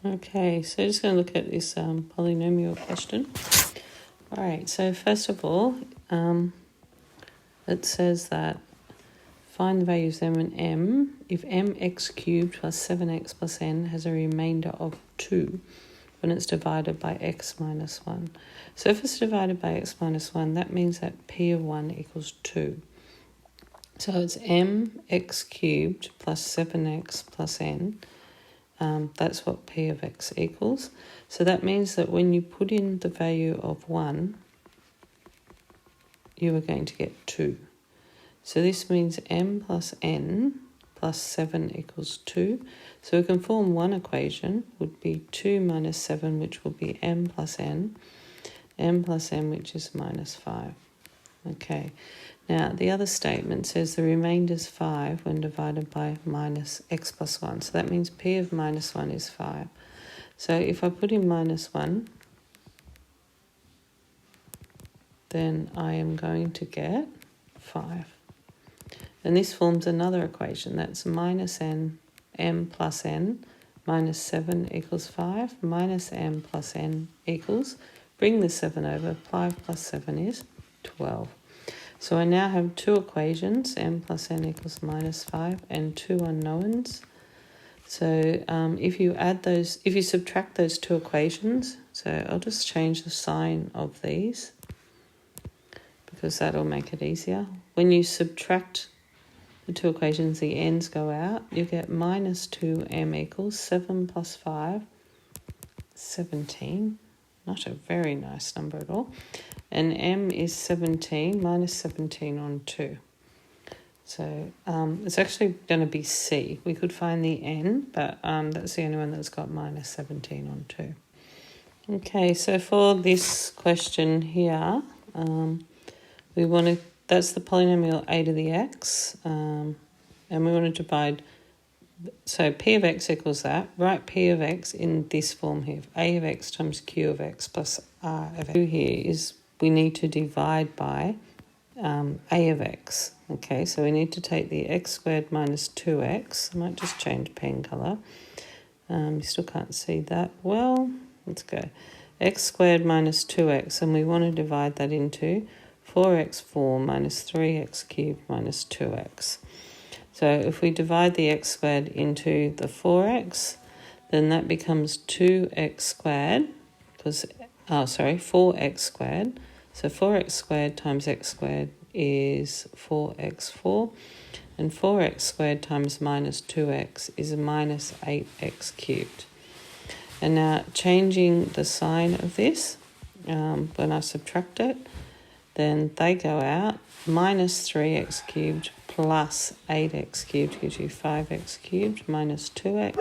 Okay, so just going to look at this polynomial question. All right, so first of all, it says that find the values of m and m if mx cubed plus 7x plus n has a remainder of 2 when it's divided by x minus 1. So if it's divided by x minus 1, that means that p of 1 equals 2. So it's mx cubed plus 7x plus n. That's what p of x equals. So that means that when you put in the value of 1, you are going to get 2. So this means m plus n plus 7 equals 2. So we can form one equation, would be 2 minus 7, which will be m plus n which is minus 5. Okay, now the other statement says the remainder is 5 when divided by minus x plus 1. So that means p of minus 1 is 5. So if I put in minus 1, then I am going to get 5. And this forms another equation. That's minus m plus n minus 7 equals 5. Minus m plus n equals, bring the 7 over, 5 plus 7 is 12. So I now have two equations, m plus n equals minus 5, and two unknowns. So if you subtract those two equations, so I'll just change the sign of these because that'll make it easier. When you subtract the two equations, the n's go out. You get minus 2m equals 7 plus 5, 17. Not a very nice number at all. And m is 17, minus 17 on 2. So it's actually going to be c. We could find the n, but that's the only one that's got minus 17 on 2. Okay, so for this question here, that's the polynomial a to the x, and we want to divide, so p of x equals that. Write p of x in this form here, a of x times q of x plus r of x. Here is we need to divide by a of x. Okay, so we need to take the x squared minus 2x. I might just change pen colour. You still can't see that well. Let's go. X squared minus 2x, and we want to divide that into 4x4 minus 3x cubed minus 2x. So if we divide the x squared into the 4x, then that becomes 2x squared, 4x squared. So 4x squared times x squared is 4x4, and 4x squared times minus 2x is minus 8x cubed. And now changing the sign of this, when I subtract it, then they go out. Minus 3x cubed plus 8x cubed gives you 5x cubed minus 2x.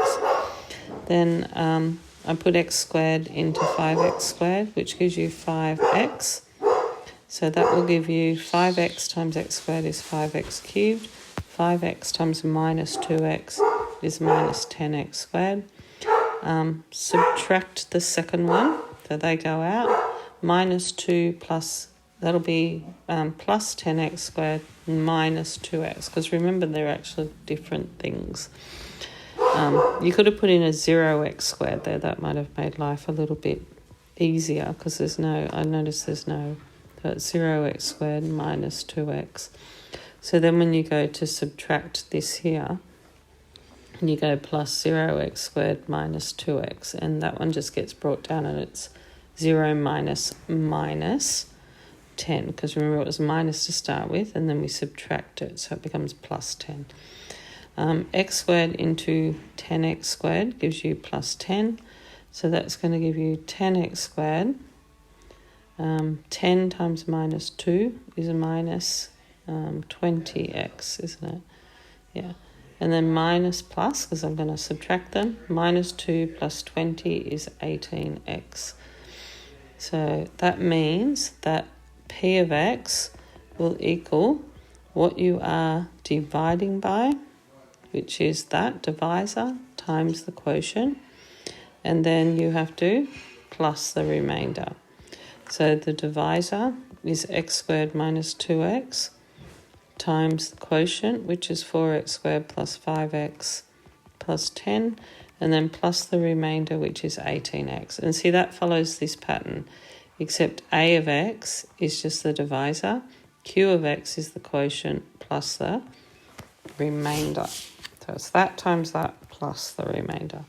Then I put x squared into 5x squared, which gives you 5x. So that will give you 5x times x squared is 5x cubed. 5x times minus 2x is minus 10x squared. Subtract the second one, so they go out. Minus 2 plus, that'll be plus 10x squared minus 2x, because remember they're actually different things. You could have put in a 0x squared there. That might have made life a little bit easier, because I notice there's no, so it's 0x squared minus 2x. So then when you go to subtract this here, you go plus 0x squared minus 2x, and that one just gets brought down and it's 0 minus 10, because remember it was minus to start with, and then we subtract it, so it becomes plus 10. X squared into 10x squared gives you plus 10, so that's going to give you 10x squared. 10 times minus 2 is a minus 20x, isn't it? Yeah. And then minus plus, because I'm going to subtract them. Minus 2 plus 20 is 18x. So that means that p of x will equal what you are dividing by, which is that divisor times the quotient. And then you have to plus the remainder. So the divisor is x squared minus 2x times the quotient, which is 4x squared plus 5x plus 10. and then plus the remainder, which is 18x. And see, that follows this pattern, except a of x is just the divisor, q of x is the quotient plus the remainder. So it's that times that plus the remainder.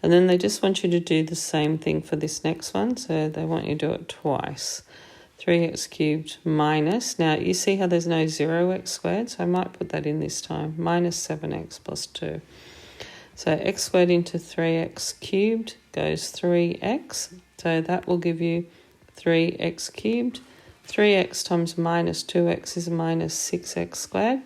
And then they just want you to do the same thing for this next one. So they want you to do it twice. 3x cubed minus, now you see how there's no 0x squared, so I might put that in this time, minus 7x plus 2. So x squared into 3x cubed goes 3x, so that will give you 3x cubed. 3x times minus 2x is minus 6x squared.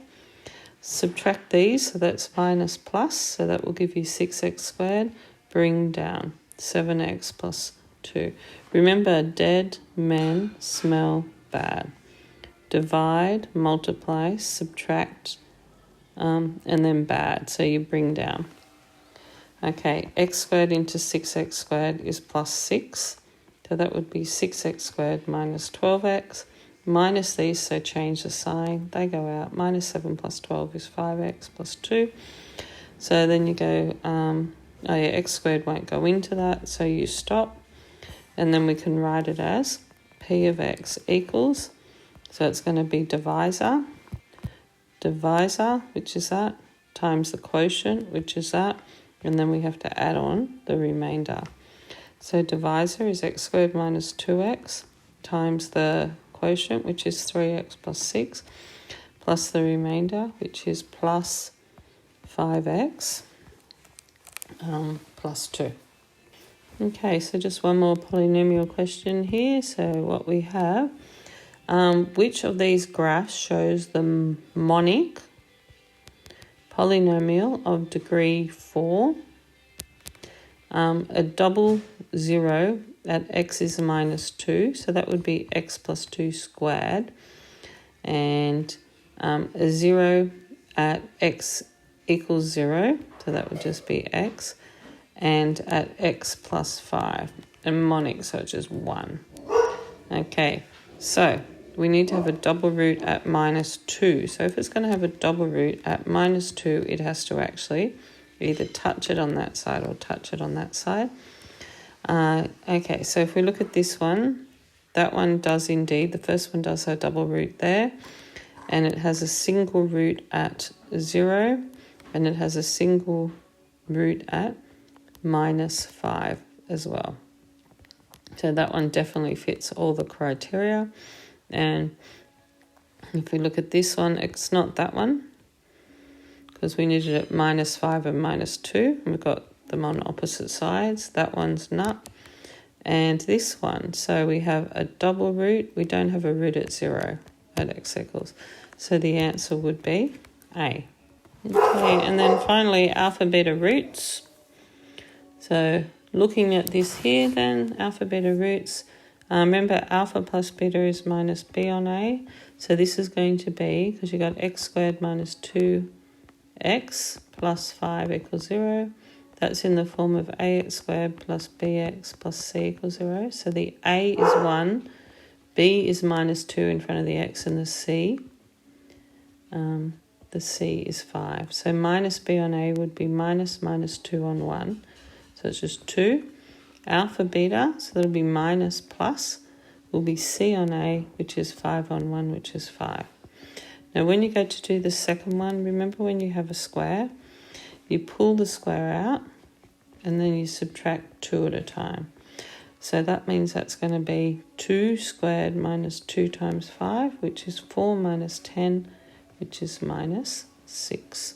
Subtract these, so that's minus plus, so that will give you 6x squared. Bring down 7x plus 2. Remember, dead men smell bad. Divide, multiply, subtract, and then bad, so you bring down. Okay, x squared into 6x squared is plus 6. So that would be 6x squared minus 12x. Minus these, so change the sign. They go out. Minus 7 plus 12 is 5x plus 2. So then you go, x squared won't go into that, so you stop. And then we can write it as p of x equals, so it's going to be divisor, which is that, times the quotient, which is that, and then we have to add on the remainder. So divisor is x squared minus 2x times the quotient, which is 3x plus 6, plus the remainder, which is plus 5x plus 2. Okay, so just one more polynomial question here. So what we have, which of these graphs shows the monic polynomial of degree 4? A double 0 at x is minus 2, so that would be x plus 2 squared. And a 0 at x equals 0, so that would just be x. And at x plus 5, and monic, so it's just 1. Okay, so we need to have a double root at minus 2. So if it's going to have a double root at minus 2, it has to actually either touch it on that side or touch it on that side. Okay, so if we look at this one, that one does indeed, the first one does have a double root there, and it has a single root at 0, and it has a single root at minus 5 as well. So that one definitely fits all the criteria. And if we look at this one, it's not that one, because we needed it minus 5 and minus 2. And we've got them on opposite sides. That one's not. And this one, so we have a double root. We don't have a root at 0 at x equals. So the answer would be A. Okay, and then finally, alpha beta roots. So looking at this here then, alpha beta roots, remember alpha plus beta is minus b on a. So this is going to be, because you got x squared minus 2x plus 5 equals 0. That's in the form of ax squared plus bx plus c equals 0. So the a is 1, b is minus 2 in front of the x, and the c is 5. So minus b on a would be minus 2 on 1. So it's just 2. Alpha beta, so that'll be minus plus, will be c on a, which is 5 on 1, which is 5. Now when you go to do the second one, remember when you have a square, you pull the square out and then you subtract 2 at a time. So that means that's going to be 2 squared minus 2 times 5, which is 4 minus 10, which is minus 6.